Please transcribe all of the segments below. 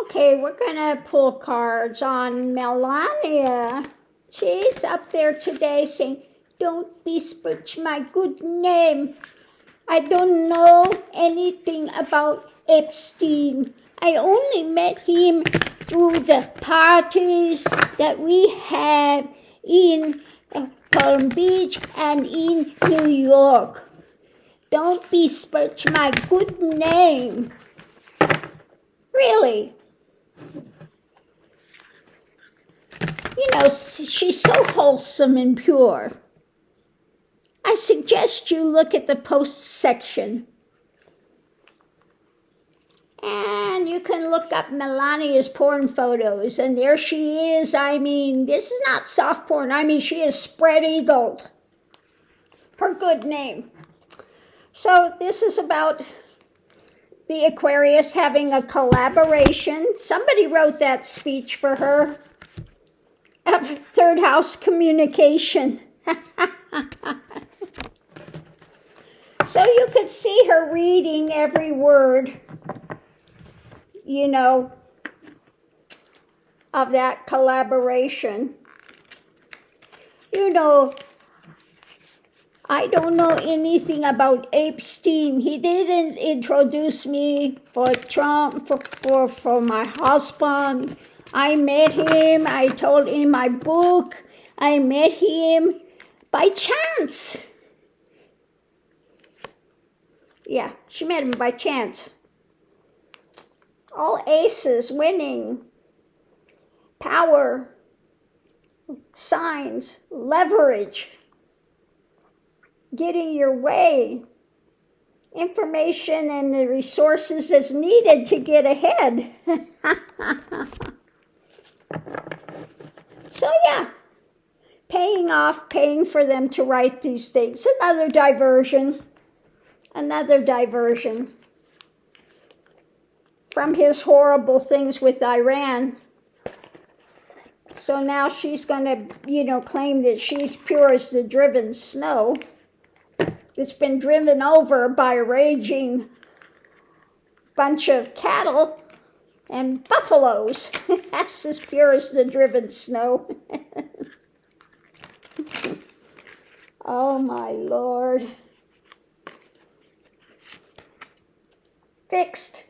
Okay, we're gonna pull cards on Melania. She's up there today saying, don't besmirch my good name. I don't know anything about Epstein. I only met him through the parties that we have in Palm Beach and in New York. Don't besmirch my good name. Really? You know, she's so wholesome and pure. I suggest you look at the post section. And you can look up Melania's porn photos. And there she is. I mean, this is not soft porn. I mean, she is spread-eagled. Her good name. So this is about the Aquarius having a collaboration. Somebody wrote that speech for her. Of third house communication. So you could see her reading every word, you know, of that collaboration. You know, I don't know anything about Epstein. He didn't introduce me for Trump, for my husband. I met him, I told in my book, I met him by chance. Yeah, she met him by chance. All aces, winning, power, signs, leverage, getting your way, information and the resources that's needed to get ahead. So yeah, paying for them to write these things. Another diversion from his horrible things with Iran. So now she's going to, claim that she's pure as the driven snow. It's been driven over by a raging bunch of cattle and buffaloes. That's as pure as the driven snow. Oh my Lord. Fixed.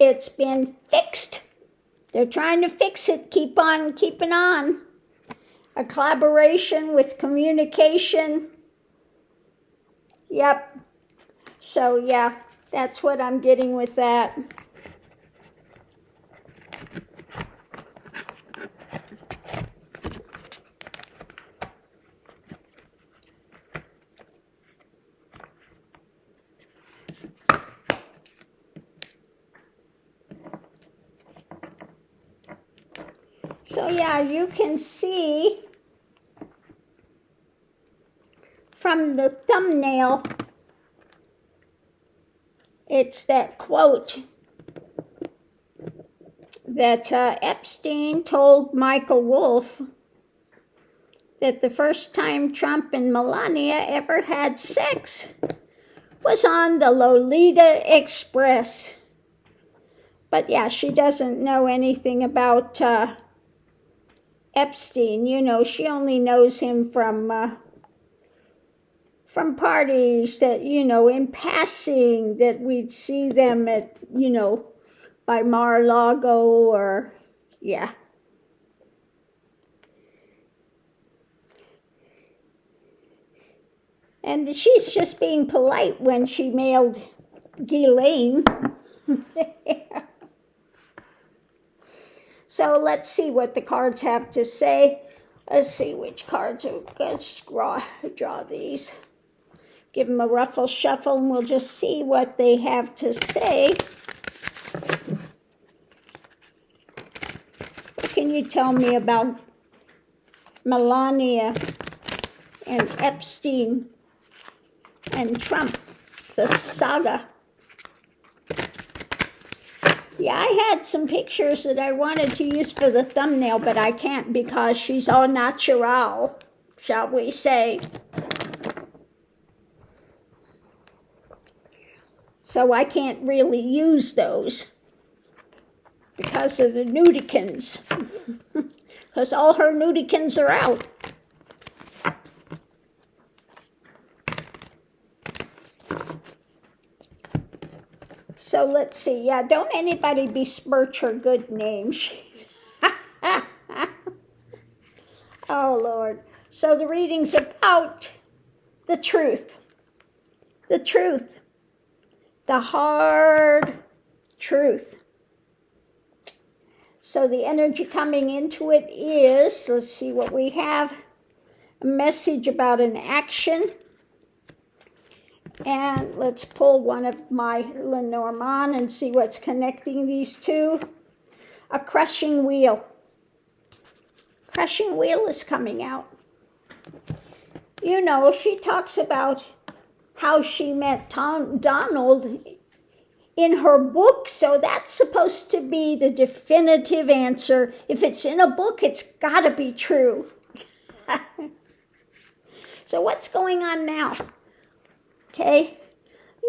It's been fixed. They're trying to fix it. Keep on keeping on. A collaboration with communication. Yep. So yeah, that's what I'm getting with that. So yeah, you can see from the thumbnail, it's that quote that Epstein told Michael Wolff that the first time Trump and Melania ever had sex was on the Lolita Express. But yeah, she doesn't know anything about Epstein. She only knows him from parties that, in passing, that we'd see them at, by Mar-a-Lago or, yeah. And she's just being polite when she mailed Ghislaine. So let's see what the cards have to say. Let's see which cards are going to draw these. Give them a ruffle shuffle and we'll just see what they have to say. What can you tell me about Melania and Epstein and Trump, the saga? Yeah, I had some pictures that I wanted to use for the thumbnail, but I can't because she's au naturel, shall we say. So I can't really use those. because of the nudikins. Because all her nudikins are out. So let's see. Yeah, don't anybody besmirch her good name. Oh, Lord. So the reading's about the truth. The truth. The hard truth. So the energy coming into it is, let's see what we have. A message about an action. And let's pull one of my Lenormand and see what's connecting these two. A crushing wheel. Crushing wheel is coming out. You know, she talks about how she met Donald in her book, so that's supposed to be the definitive answer. If it's in a book, it's got to be true. So what's going on now? Okay,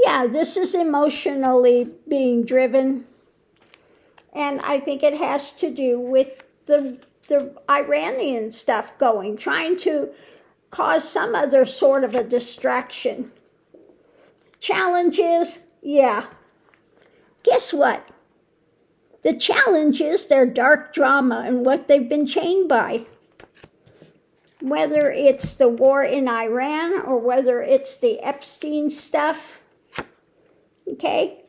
yeah, this is emotionally being driven, and I think it has to do with the Iranian stuff going, trying to cause some other sort of a distraction. Challenges, yeah. Guess what? The challenge is their dark drama and what they've been chained by. Whether it's the war in Iran or whether it's the Epstein stuff. Okay?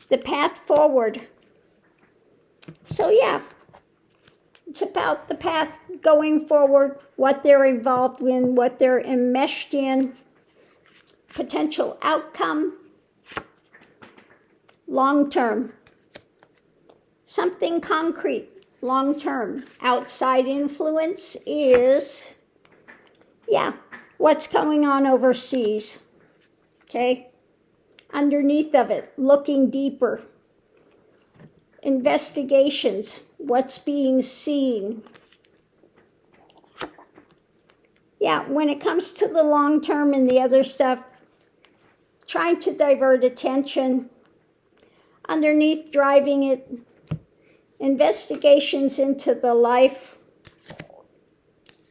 The path forward. So yeah, it's about the path going forward, what they're involved in, what they're enmeshed in, potential outcome, long term. Something concrete. Long term. Outside influence is, yeah, what's going on overseas. Okay? Underneath of it, looking deeper. Investigations, what's being seen. Yeah, when it comes to the long term and the other stuff, trying to divert attention. Underneath, driving it. Investigations into the life.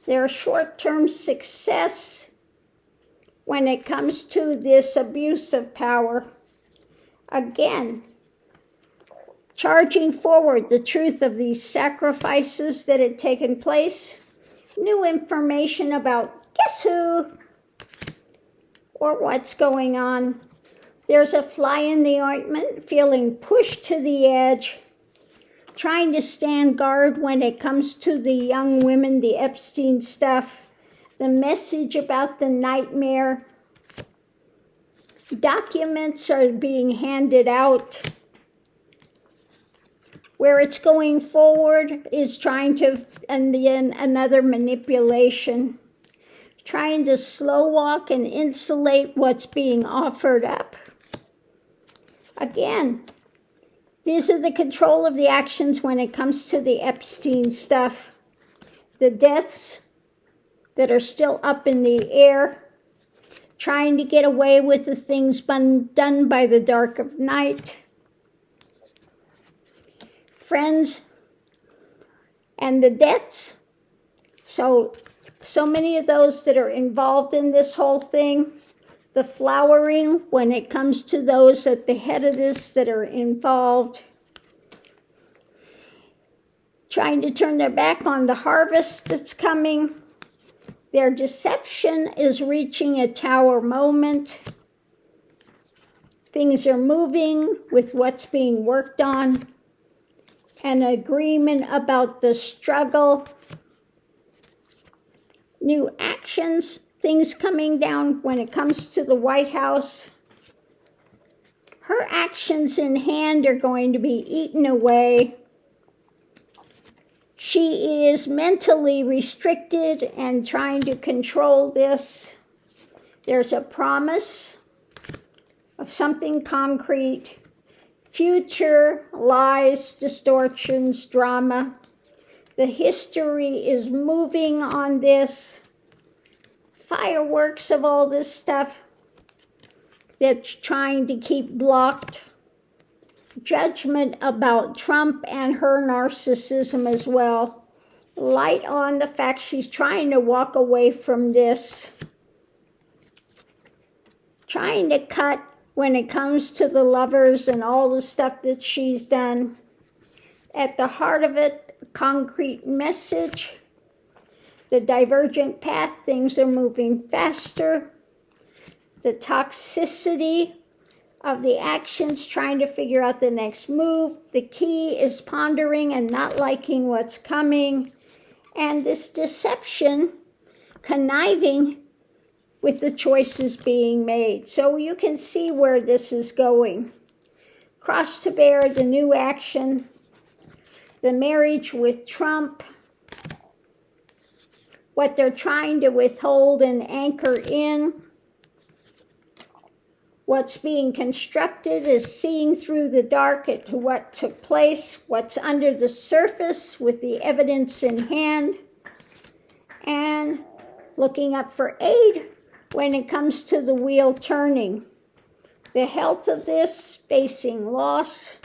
Their short-term success when it comes to this abuse of power. Again, charging forward the truth of these sacrifices that had taken place. New information about guess who or what's going on. There's a fly in the ointment, feeling pushed to the edge. Trying to stand guard when it comes to the young women, the Epstein stuff, the message about the nightmare. Documents are being handed out. Where it's going forward is trying to, and then another manipulation. Trying to slow walk and insulate what's being offered up. Again, these are the control of the actions when it comes to the Epstein stuff. The deaths that are still up in the air. Trying to get away with the things done by the dark of night. Friends and the deaths. So many of those that are involved in this whole thing. The flowering when it comes to those at the head of this that are involved. Trying to turn their back on the harvest that's coming. Their deception is reaching a tower moment. Things are moving with what's being worked on. An agreement about the struggle. New actions. Things coming down when it comes to the White House. Her actions in hand are going to be eaten away. She is mentally restricted and trying to control this. There's a promise of something concrete. Future, lies, distortions, drama. The history is moving on this. Fireworks of all this stuff that's trying to keep blocked. judgment about Trump and her narcissism as well. Light on the fact she's trying to walk away from this. Trying to cut when it comes to the lovers and all the stuff that she's done. At the heart of it, a concrete message. The divergent path, things are moving faster. The toxicity of the actions, trying to figure out the next move. The key is pondering and not liking what's coming. And this deception, conniving with the choices being made. So you can see where this is going. Cross to bear, the new action, the marriage with Trump, what they're trying to withhold and anchor in. What's being constructed is seeing through the dark to what took place, what's under the surface with the evidence in hand, and looking up for aid when it comes to the wheel turning. The health of this, facing loss.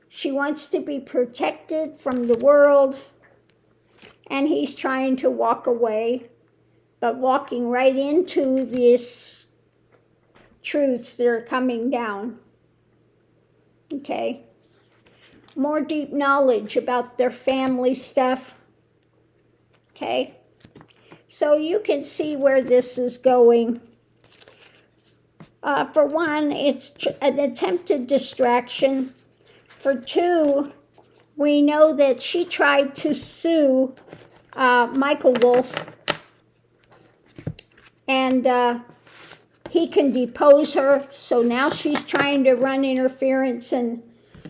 She wants to be protected from the world, and he's trying to walk away, but walking right into these truths that are coming down. Okay. More deep knowledge about their family stuff. Okay. So you can see where this is going. For one, it's an attempted distraction. For two, we know that she tried to sue Michael Wolff, and he can depose her. So now she's trying to run interference and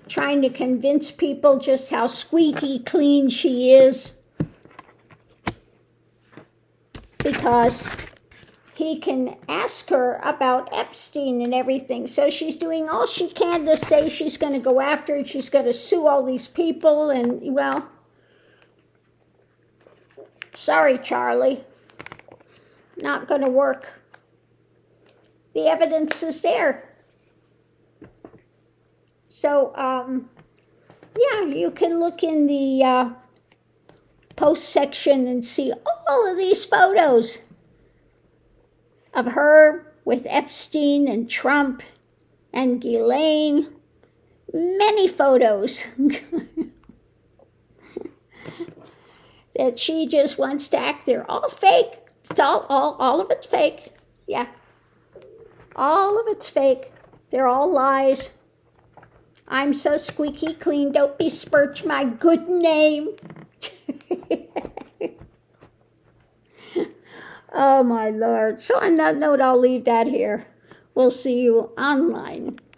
trying to convince people just how squeaky clean she is, because he can ask her about Epstein and everything. So she's doing all she can to say she's going to go after it. She's going to sue all these people. And, well, sorry, Charlie. Not going to work. The evidence is there. So, yeah, you can look in the post section and see all of these photos of her with Epstein and Trump and Ghislaine. Many photos that she just wants to act. They're all fake. It's all of it's fake. Yeah. All of it's fake. They're all lies. I'm so squeaky clean. Don't besmirch my good name. Oh, my Lord. So on that note, I'll leave that here. We'll see you online.